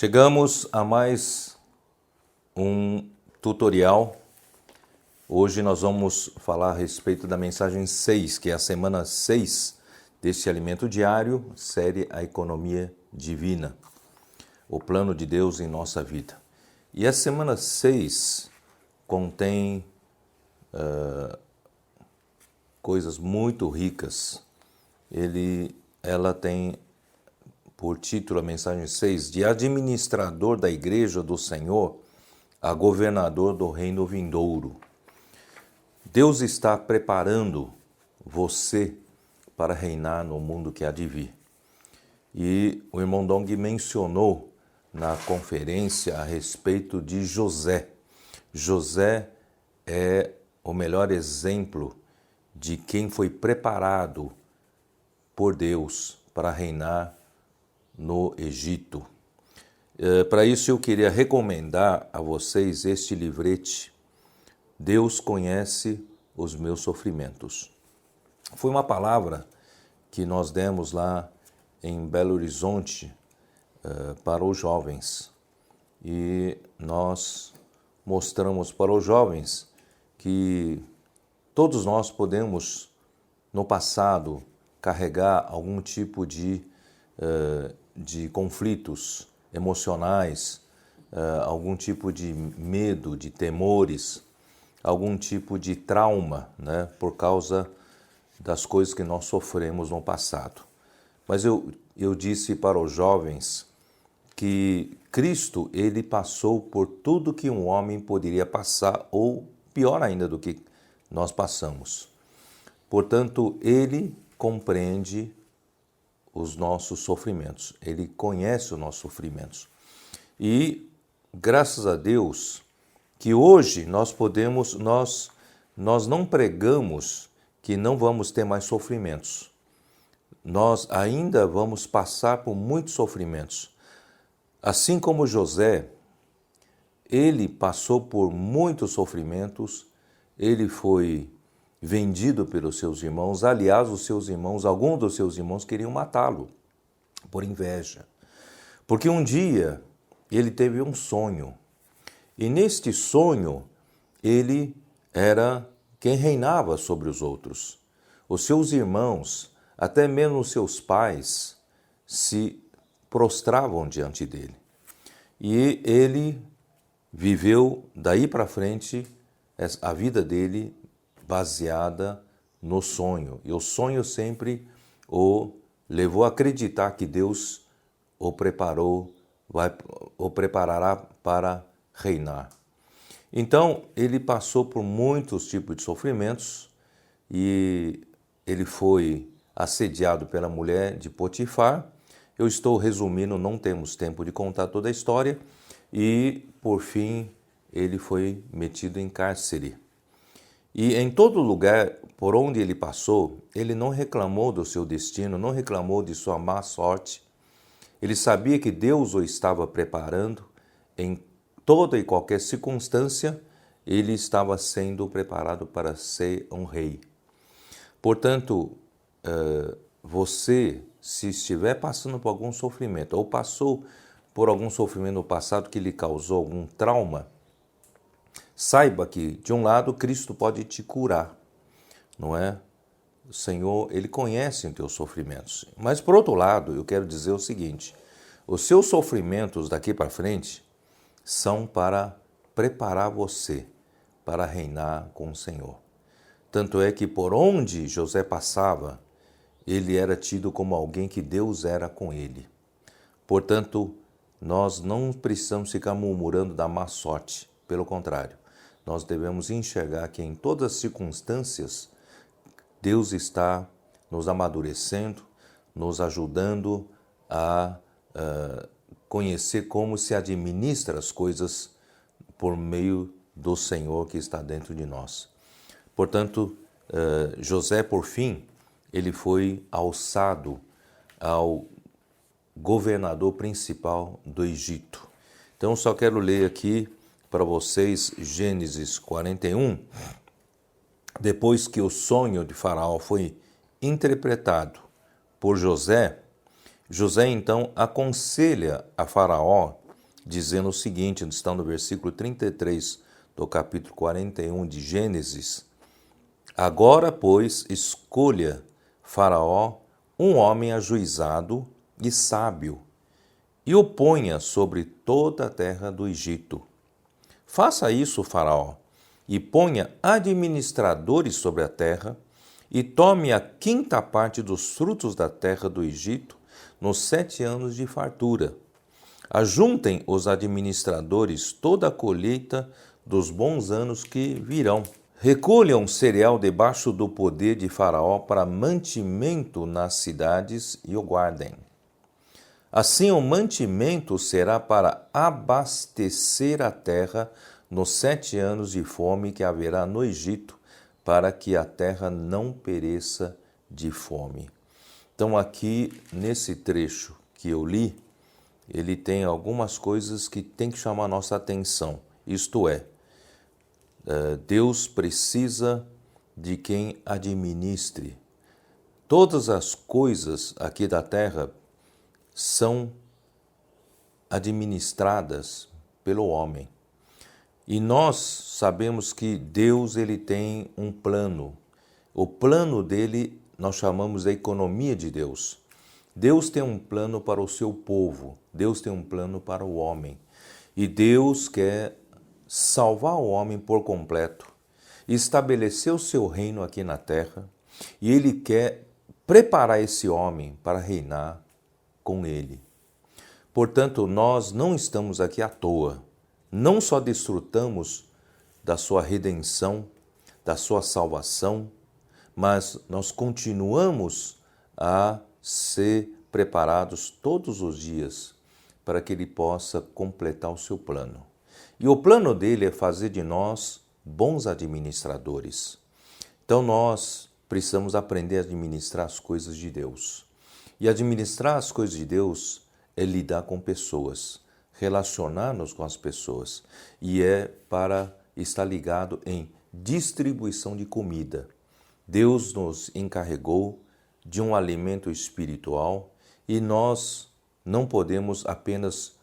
Chegamos a mais um tutorial. Hoje nós vamos falar a respeito da mensagem 6, que é a semana 6 deste alimento diário, série A Economia Divina, o plano de Deus em nossa vida. E a semana 6 contém coisas muito ricas. Ela tem por título a mensagem 6, de administrador da igreja do Senhor a governador do reino vindouro. Deus está preparando você para reinar no mundo que há de vir. E o irmão Dong mencionou na conferência a respeito de José. José é o melhor exemplo de quem foi preparado por Deus para reinar no Egito. Para isso eu queria recomendar a vocês este livrete, Deus conhece os meus sofrimentos. Foi uma palavra que nós demos lá em Belo Horizonte para os jovens. E nós mostramos para os jovens que todos nós podemos, no passado, carregar algum tipo de conflitos emocionais, algum tipo de medo, de temores, algum tipo de trauma, né, por causa das coisas que nós sofremos no passado. Mas eu disse para os jovens que Cristo, ele passou por tudo que um homem poderia passar, ou pior ainda do que nós passamos. Portanto, ele compreende os nossos sofrimentos. Ele conhece os nossos sofrimentos. E, graças a Deus, que hoje nós não pregamos que não vamos ter mais sofrimentos. Nós ainda vamos passar por muitos sofrimentos. Assim como José, ele passou por muitos sofrimentos, ele foi vendido pelos seus irmãos. Aliás, alguns dos seus irmãos queriam matá-lo por inveja. Porque um dia ele teve um sonho. E neste sonho, ele era quem reinava sobre os outros. Os seus irmãos, até mesmo os seus pais, se prostravam diante dele. E ele viveu daí para frente a vida dele baseada no sonho. E o sonho sempre o levou a acreditar que Deus o preparará para reinar. Então, ele passou por muitos tipos de sofrimentos e ele foi assediado pela mulher de Potifar. Eu estou resumindo, não temos tempo de contar toda a história. E, por fim, ele foi metido em cárcere. E em todo lugar por onde ele passou, ele não reclamou do seu destino, não reclamou de sua má sorte. Ele sabia que Deus o estava preparando em toda e qualquer circunstância, ele estava sendo preparado para ser um rei. Portanto, você, se estiver passando por algum sofrimento, ou passou por algum sofrimento no passado que lhe causou algum trauma, saiba que, de um lado, Cristo pode te curar, não é? O Senhor, ele conhece os teus sofrimentos. Mas, por outro lado, eu quero dizer o seguinte, os seus sofrimentos daqui para frente são para preparar você para reinar com o Senhor. Tanto é que por onde José passava, ele era tido como alguém que Deus era com ele. Portanto, nós não precisamos ficar murmurando da má sorte. Pelo contrário, nós devemos enxergar que em todas as circunstâncias, Deus está nos amadurecendo, nos ajudando a conhecer como se administra as coisas por meio do Senhor que está dentro de nós. Portanto, José, por fim, ele foi alçado ao governador principal do Egito. Então, só quero ler aqui para vocês Gênesis 41. Depois que o sonho de Faraó foi interpretado por José, José então aconselha a Faraó dizendo o seguinte, está no versículo 33 do capítulo 41 de Gênesis: Agora, pois, escolha Faraó um homem ajuizado e sábio, e o ponha sobre toda a terra do Egito. Faça isso, Faraó, e ponha administradores sobre a terra, e tome a quinta parte dos frutos da terra do Egito nos 7 anos de fartura. Ajuntem os administradores toda a colheita dos bons anos que virão. Recolham cereal debaixo do poder de Faraó para mantimento nas cidades e o guardem. Assim, o mantimento será para abastecer a terra nos 7 anos de fome que haverá no Egito, para que a terra não pereça de fome. Então, aqui nesse trecho que eu li, ele tem algumas coisas que tem que chamar a nossa atenção. Isto é, Deus precisa de quem administre. Todas as coisas aqui da terra são administradas pelo homem. E nós sabemos que Deus ele tem um plano. O plano dele nós chamamos de economia de Deus. Deus tem um plano para o seu povo. Deus tem um plano para o homem. E Deus quer salvar o homem por completo, estabelecer o seu reino aqui na terra, e ele quer preparar esse homem para reinar com ele. Portanto, nós não estamos aqui à toa. Não só desfrutamos da sua redenção, da sua salvação, mas nós continuamos a ser preparados todos os dias para que ele possa completar o seu plano. E o plano dele é fazer de nós bons administradores. Então nós precisamos aprender a administrar as coisas de Deus. E administrar as coisas de Deus é lidar com pessoas, relacionar-nos com as pessoas. E é para estar ligado em distribuição de comida. Deus nos encarregou de um alimento espiritual e nós não podemos apenas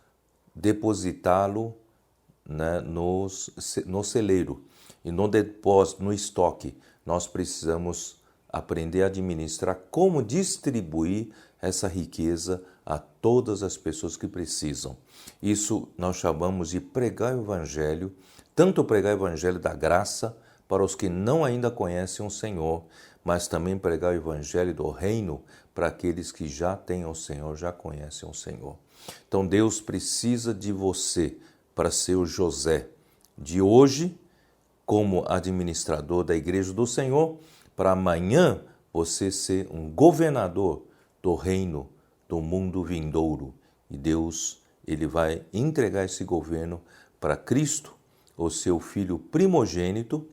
depositá-lo, né, no celeiro e no depósito, no estoque. Nós precisamos aprender a administrar como distribuir essa riqueza a todas as pessoas que precisam. Isso nós chamamos de pregar o evangelho, tanto pregar o evangelho da graça para os que não ainda conhecem o Senhor, mas também pregar o evangelho do reino para aqueles que já têm o Senhor, já conhecem o Senhor. Então Deus precisa de você para ser o José de hoje, como administrador da igreja do Senhor, para amanhã você ser um governador do reino do mundo vindouro. E Deus, ele vai entregar esse governo para Cristo, o seu Filho primogênito,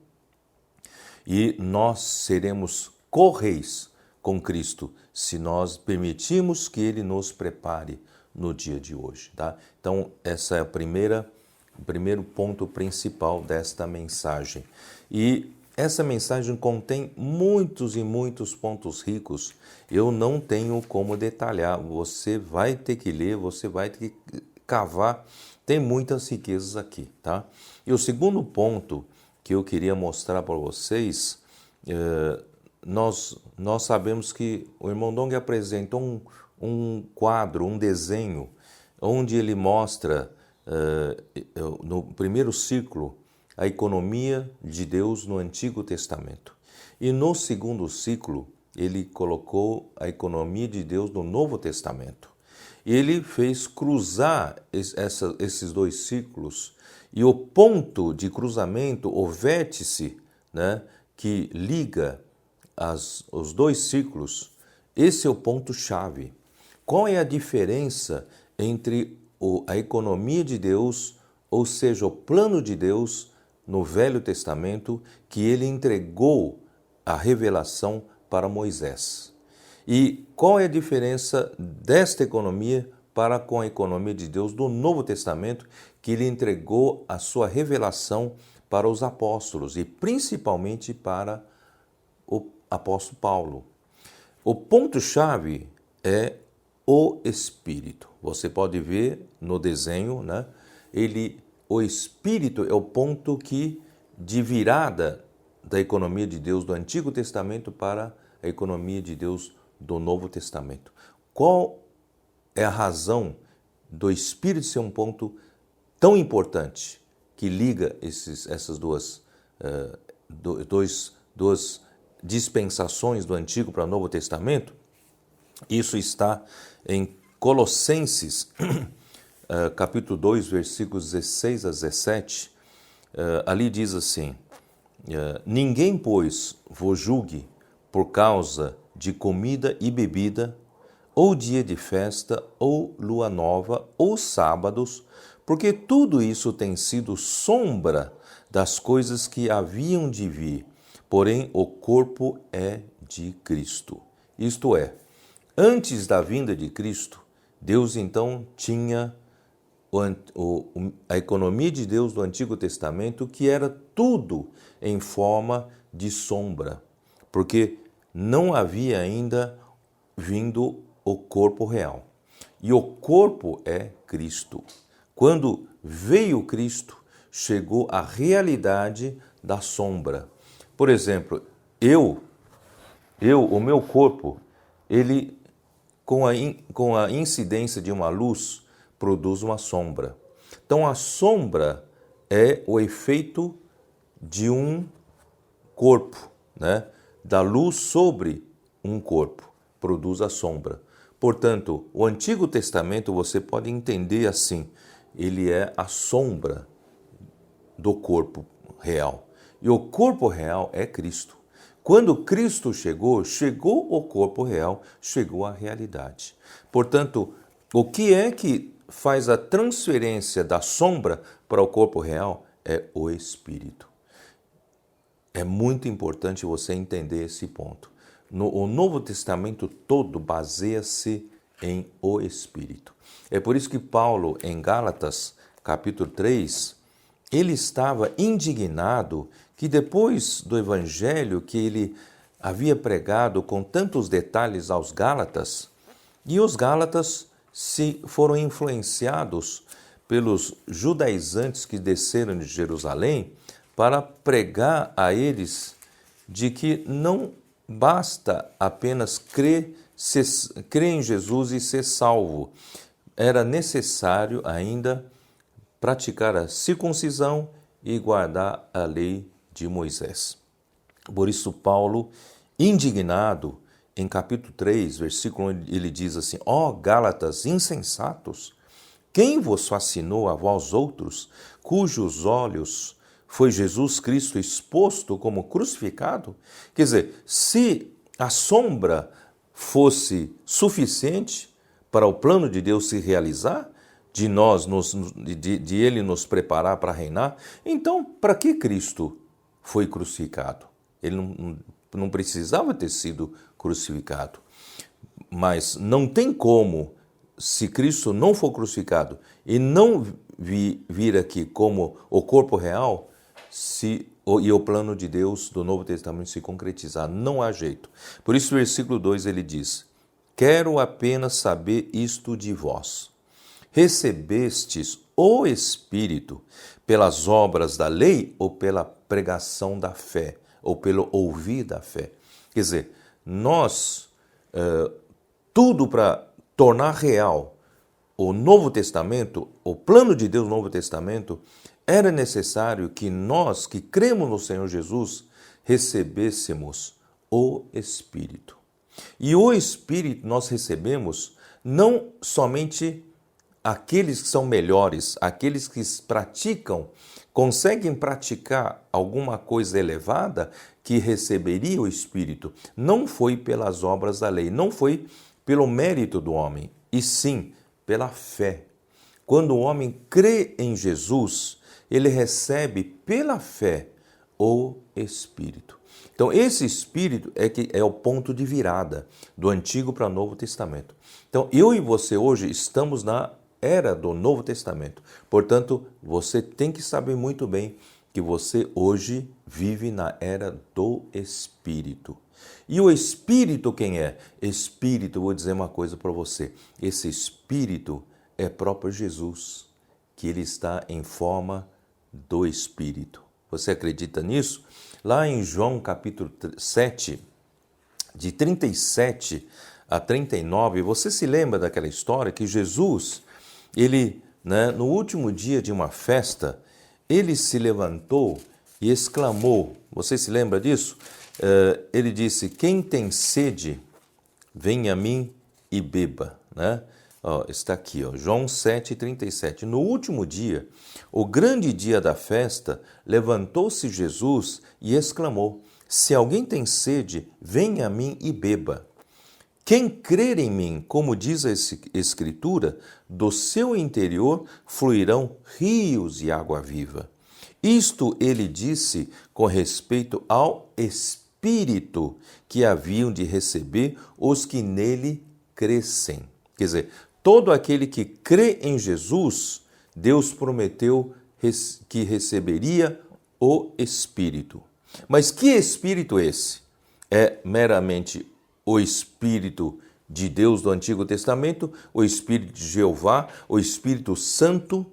e nós seremos co-reis com Cristo, se nós permitirmos que ele nos prepare no dia de hoje, tá? Então, essa é o primeiro ponto principal desta mensagem. E essa mensagem contém muitos e muitos pontos ricos. Eu não tenho como detalhar. Você vai ter que ler, você vai ter que cavar. Tem muitas riquezas aqui, tá? E o segundo ponto que eu queria mostrar para vocês, nós sabemos que o irmão Dong apresentou um quadro, um desenho, onde ele mostra, no primeiro ciclo, a economia de Deus no Antigo Testamento. E no segundo ciclo, ele colocou a economia de Deus no Novo Testamento. E ele fez cruzar esses dois ciclos, e o ponto de cruzamento, o vértice, né, que liga os dois ciclos, esse é o ponto-chave. Qual é a diferença entre a economia de Deus, ou seja, o plano de Deus no Velho Testamento, que ele entregou a revelação para Moisés? E qual é a diferença desta economia para com a economia de Deus do Novo Testamento, que ele entregou a sua revelação para os apóstolos e principalmente para o apóstolo Paulo? O ponto-chave é o Espírito. Você pode ver no desenho, né? O Espírito é o ponto de virada da economia de Deus do Antigo Testamento para a economia de Deus do Novo Testamento. Qual é a razão do Espírito ser um ponto tão importante que liga essas duas dispensações do Antigo para o Novo Testamento? Isso está em Colossenses, capítulo 2, versículos 16 a 17. Ali diz assim: ninguém, pois, vos julgue por causa de comida e bebida, ou dia de festa, ou lua nova, ou sábados, porque tudo isso tem sido sombra das coisas que haviam de vir, porém o corpo é de Cristo. Isto é, antes da vinda de Cristo, Deus então tinha a economia de Deus do Antigo Testamento, que era tudo em forma de sombra, porque não havia ainda vindo o corpo real. E o corpo é Cristo. Quando veio Cristo, chegou a realidade da sombra. Por exemplo, o meu corpo, ele com a incidência de uma luz, produz uma sombra. Então, a sombra é o efeito de um corpo, né? Da luz sobre um corpo, produz a sombra. Portanto, o Antigo Testamento você pode entender assim, ele é a sombra do corpo real. E o corpo real é Cristo. Quando Cristo chegou o corpo real, chegou a realidade. Portanto, o que é que faz a transferência da sombra para o corpo real? É o Espírito. É muito importante você entender esse ponto. O Novo Testamento todo baseia-se em o Espírito. É por isso que Paulo, em Gálatas, capítulo 3, ele estava indignado que depois do evangelho que ele havia pregado com tantos detalhes aos Gálatas, e os Gálatas foram influenciados pelos judaizantes que desceram de Jerusalém para pregar a eles de que não basta apenas crer em Jesus e ser salvo. Era necessário ainda praticar a circuncisão e guardar a lei de Moisés. Por isso, Paulo, indignado, em capítulo 3, versículo 1, ele diz assim: ó Gálatas insensatos, quem vos fascinou a vós outros, cujos olhos foi Jesus Cristo exposto como crucificado? Quer dizer, se a sombra fosse suficiente para o plano de Deus se realizar, de Ele nos preparar para reinar, então para que Cristo foi crucificado? Ele não precisava ter sido crucificado. Mas não tem como, se Cristo não for crucificado e não vir aqui como o corpo real, e o plano de Deus do Novo Testamento se concretizar. Não há jeito. Por isso, o versículo 2 ele diz: quero apenas saber isto de vós. Recebestes o Espírito pelas obras da lei ou pela pregação da fé, ou pelo ouvir da fé? Quer dizer, tudo para tornar real o Novo Testamento, o plano de Deus no Novo Testamento, era necessário que nós, que cremos no Senhor Jesus, recebêssemos o Espírito. E o Espírito nós recebemos não somente aqueles que são melhores, aqueles que conseguem praticar alguma coisa elevada, que receberia o Espírito. Não foi pelas obras da lei, não foi pelo mérito do homem, e sim pela fé. Quando o homem crê em Jesus, ele recebe pela fé o Espírito. Então, esse Espírito é o ponto de virada do Antigo para o Novo Testamento. Então, eu e você hoje estamos na era do Novo Testamento. Portanto, você tem que saber muito bem que você hoje vive na era do Espírito. E o Espírito quem é? Espírito, vou dizer uma coisa para você. Esse Espírito é próprio Jesus, que ele está em forma do Espírito. Você acredita nisso? Lá em João capítulo 7, de 37 a 39, você se lembra daquela história que Jesus, ele, no último dia de uma festa, ele se levantou e exclamou, você se lembra disso? Ele disse, quem tem sede, venha a mim e beba, está aqui, João 7,37. No último dia, o grande dia da festa, levantou-se Jesus e exclamou, se alguém tem sede, venha a mim e beba. Quem crer em mim, como diz a Escritura, do seu interior fluirão rios de água viva. Isto ele disse com respeito ao Espírito que haviam de receber os que nele crescem. Quer dizer, todo aquele que crê em Jesus, Deus prometeu que receberia o Espírito. Mas que Espírito esse? É meramente o Espírito de Deus do Antigo Testamento, o Espírito de Jeová, o Espírito Santo?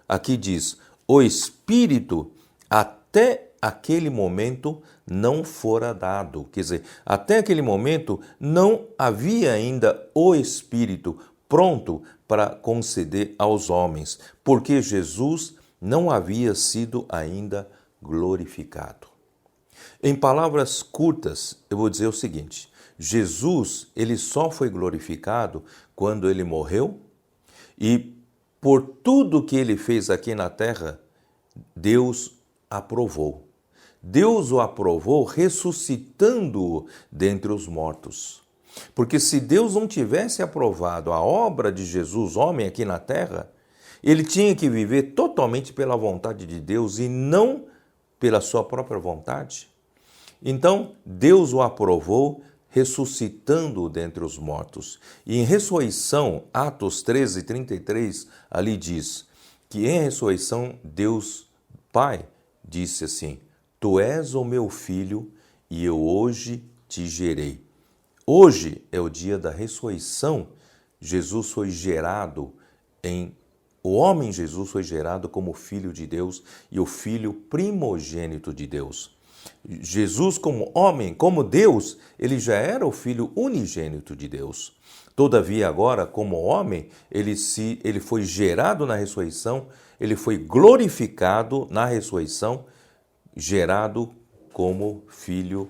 Aqui diz, o Espírito até aquele momento não fora dado. Quer dizer, até aquele momento não havia ainda o Espírito pronto para conceder aos homens, porque Jesus não havia sido ainda glorificado. Em palavras curtas, eu vou dizer o seguinte, Jesus, ele só foi glorificado quando ele morreu e por tudo que ele fez aqui na terra, Deus aprovou. Deus o aprovou ressuscitando-o dentre os mortos. Porque se Deus não tivesse aprovado a obra de Jesus, homem aqui na terra, ele tinha que viver totalmente pela vontade de Deus e não pela sua própria vontade. Então, Deus o aprovou ressuscitando-o dentre os mortos. E em ressurreição, Atos 13:33, ali diz que em ressurreição Deus Pai disse assim, tu és o meu filho e eu hoje te gerei. Hoje é o dia da ressurreição, Jesus foi gerado o homem Jesus foi gerado como filho de Deus e o filho primogênito de Deus. Jesus como homem, como Deus, ele já era o filho unigênito de Deus. Todavia agora, como homem, ele foi gerado na ressurreição, ele foi glorificado na ressurreição, gerado como filho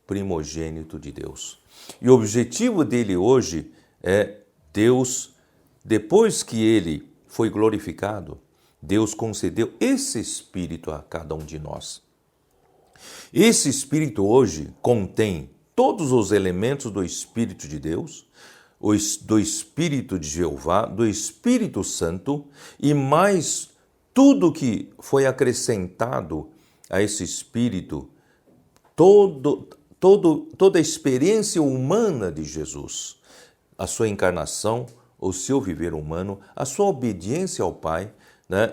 primogênito de Deus. E o objetivo dele hoje é Deus, depois que ele foi glorificado, Deus concedeu esse Espírito a cada um de nós. Esse Espírito hoje contém todos os elementos do Espírito de Deus, do Espírito de Jeová, do Espírito Santo e mais tudo que foi acrescentado a esse Espírito, toda a experiência humana de Jesus, a sua encarnação, o seu viver humano, a sua obediência ao Pai,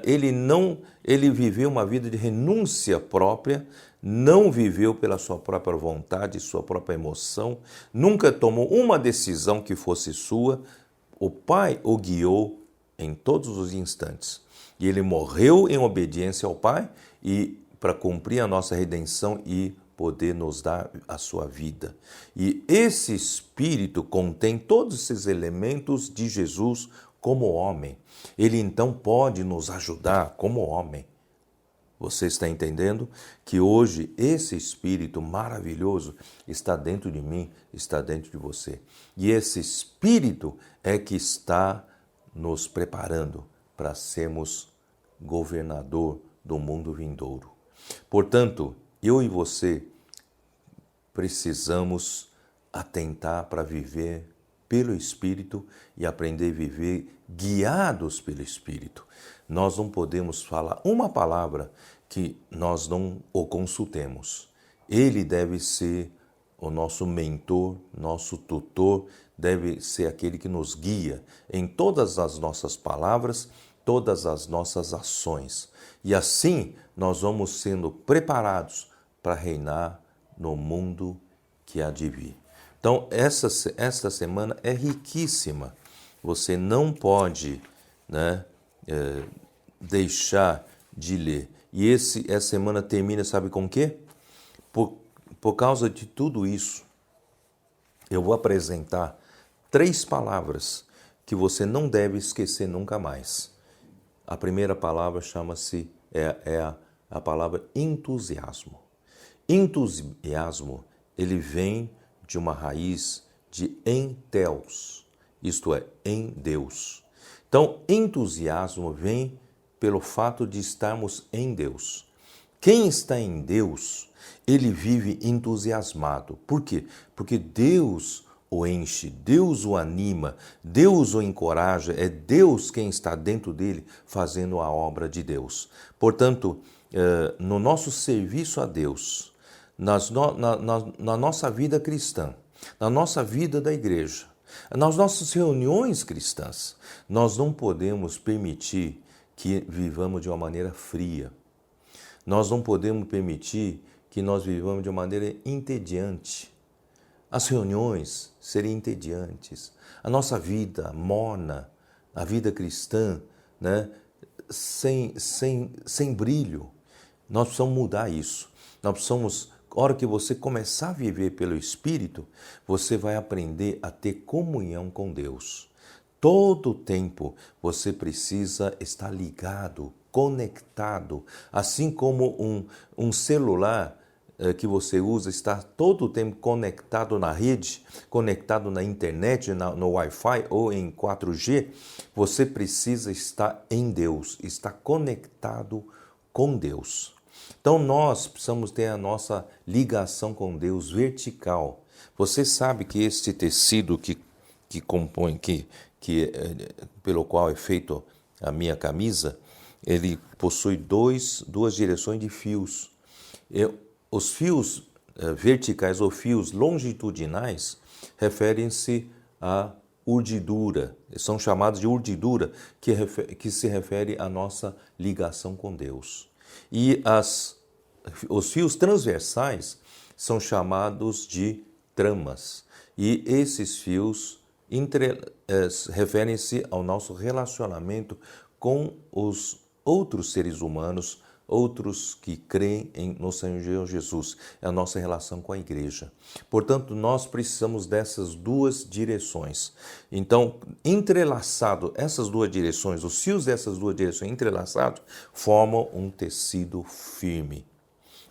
ele viveu uma vida de renúncia própria, não viveu pela sua própria vontade, sua própria emoção, nunca tomou uma decisão que fosse sua. O Pai o guiou em todos os instantes. E ele morreu em obediência ao Pai e para cumprir a nossa redenção e poder nos dar a sua vida. E esse Espírito contém todos esses elementos de Jesus como homem. Ele então pode nos ajudar como homem. Você está entendendo que hoje esse Espírito maravilhoso está dentro de mim, está dentro de você. E esse Espírito é que está nos preparando para sermos governador do mundo vindouro. Portanto, eu e você precisamos atentar para viver pelo Espírito e aprender a viver guiados pelo Espírito. Nós não podemos falar uma palavra que nós não o consultemos. Ele deve ser o nosso mentor, nosso tutor, deve ser aquele que nos guia em todas as nossas palavras, todas as nossas ações. E assim nós vamos sendo preparados para reinar no mundo que há de vir. Então, esta semana é riquíssima. Você não pode, né, deixar de ler. E essa semana termina, sabe com o quê? Por causa de tudo isso, eu vou apresentar 3 palavras que você não deve esquecer nunca mais. A primeira palavra chama-se, a palavra entusiasmo. Entusiasmo, ele vem de uma raiz de enteos, isto é, em Deus. Então, entusiasmo vem pelo fato de estarmos em Deus. Quem está em Deus, ele vive entusiasmado. Por quê? Porque Deus o enche, Deus o anima, Deus o encoraja, é Deus quem está dentro dele fazendo a obra de Deus. Portanto, no nosso serviço a Deus, na nossa vida cristã, na nossa vida da igreja, nas nossas reuniões cristãs, nós não podemos permitir que vivamos de uma maneira fria. Nós não podemos permitir que nós vivamos de uma maneira entediante. As reuniões serem entediantes. A nossa vida morna, a vida cristã, né, sem brilho. Nós precisamos mudar isso. Nós precisamos, a hora que você começar a viver pelo Espírito, você vai aprender a ter comunhão com Deus. Todo o tempo você precisa estar ligado, conectado, assim como um celular que você usa está todo o tempo conectado na rede, conectado na internet, no Wi-Fi ou em 4G, você precisa estar em Deus, estar conectado com Deus. Então nós precisamos ter a nossa ligação com Deus vertical. Você sabe que este tecido que compõe, pelo qual é feito a minha camisa, ele possui duas direções de fios. Os fios verticais ou fios longitudinais referem-se à urdidura, são chamados de urdidura, que se refere à nossa ligação com Deus. E os fios transversais são chamados de tramas. E esses fios referem-se ao nosso relacionamento com os outros seres humanos, outros que creem no Senhor Jesus. É a nossa relação com a igreja. Portanto, nós precisamos dessas duas direções. Então, entrelaçado essas duas direções, os fios dessas duas direções entrelaçados, formam um tecido firme.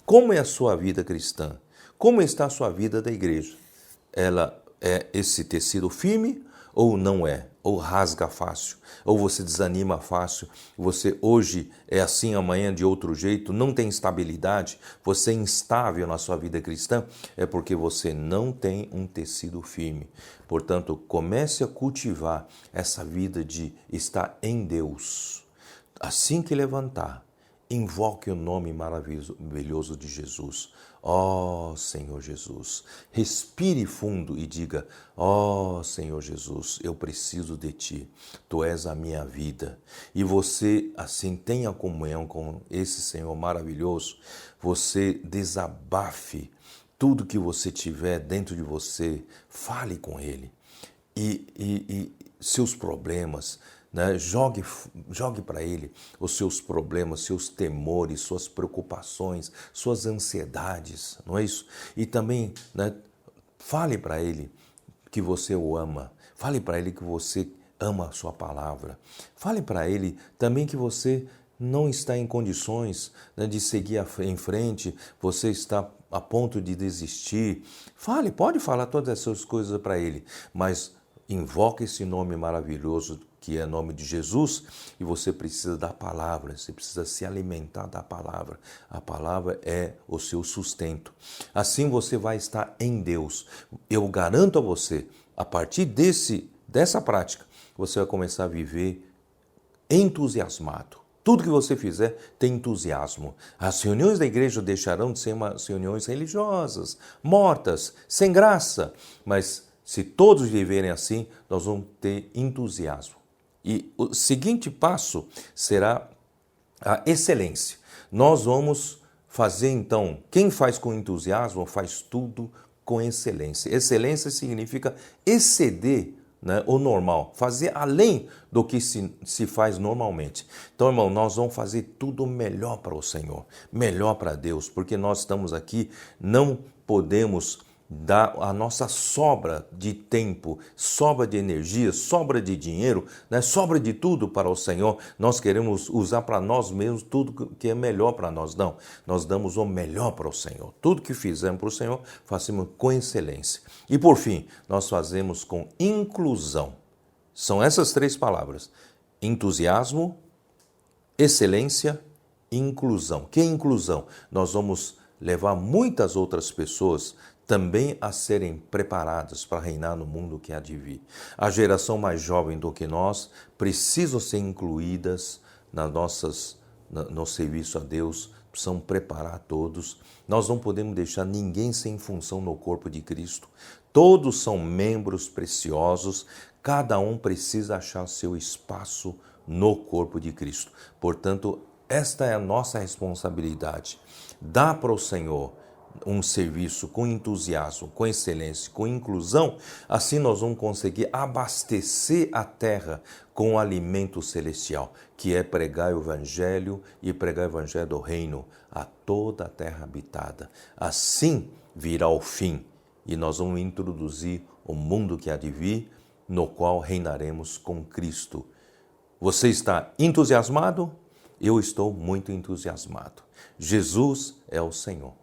Como é a sua vida cristã? Como está a sua vida da igreja? Ela é esse tecido firme ou não é? Ou rasga fácil? Ou você desanima fácil? Você hoje é assim, amanhã de outro jeito? Não tem estabilidade? Você é instável na sua vida cristã? É porque você não tem um tecido firme. Portanto, comece a cultivar essa vida de estar em Deus. Assim que levantar, invoque o nome maravilhoso de Jesus. Ó Senhor Jesus, respire fundo e diga: ó Senhor Jesus, eu preciso de Ti, Tu és a minha vida. E você assim tenha comunhão com esse Senhor maravilhoso, você desabafe tudo que você tiver dentro de você, fale com Ele. E seus problemas, né? Jogue para Ele os seus problemas, seus temores, suas preocupações, suas ansiedades, não é isso? E também, né, fale para Ele que você o ama, fale para Ele que você ama a sua palavra, fale para Ele também que você não está em condições, né, de seguir em frente, você está a ponto de desistir. Pode falar todas essas coisas para Ele, mas invoque esse nome maravilhoso que é o nome de Jesus, e você precisa da palavra, você precisa se alimentar da palavra. A palavra é o seu sustento. Assim você vai estar em Deus. Eu garanto a você, a partir dessa prática, você vai começar a viver entusiasmado. Tudo que você fizer tem entusiasmo. As reuniões da igreja deixarão de ser reuniões religiosas, mortas, sem graça, mas se todos viverem assim, nós vamos ter entusiasmo. E o seguinte passo será a excelência. Nós vamos fazer então, quem faz com entusiasmo, faz tudo com excelência. Excelência significa exceder, né, o normal, fazer além do que se faz normalmente. Então, irmão, nós vamos fazer tudo melhor para o Senhor, melhor para Deus, porque nós estamos aqui, não podemos dar a nossa sobra de tempo, sobra de energia, sobra de dinheiro, né, sobra de tudo para o Senhor. Nós queremos usar para nós mesmos tudo que é melhor para nós. Não, nós damos o melhor para o Senhor. Tudo que fizemos para o Senhor, fazemos com excelência. E por fim, nós fazemos com inclusão. São essas 3 palavras: entusiasmo, excelência e inclusão. Que inclusão? Nós vamos levar muitas outras pessoas também a serem preparadas para reinar no mundo que há de vir. A geração mais jovem do que nós precisam ser incluídas no serviço a Deus, precisam preparar todos. Nós não podemos deixar ninguém sem função no corpo de Cristo. Todos são membros preciosos, cada um precisa achar seu espaço no corpo de Cristo. Portanto, esta é a nossa responsabilidade. Dá para o Senhor um serviço com entusiasmo, com excelência, com inclusão, assim nós vamos conseguir abastecer a terra com o alimento celestial, que é pregar o Evangelho e pregar o Evangelho do Reino a toda a terra habitada. Assim virá o fim e nós vamos introduzir o mundo que há de vir, no qual reinaremos com Cristo. Você está entusiasmado? Eu estou muito entusiasmado. Jesus é o Senhor.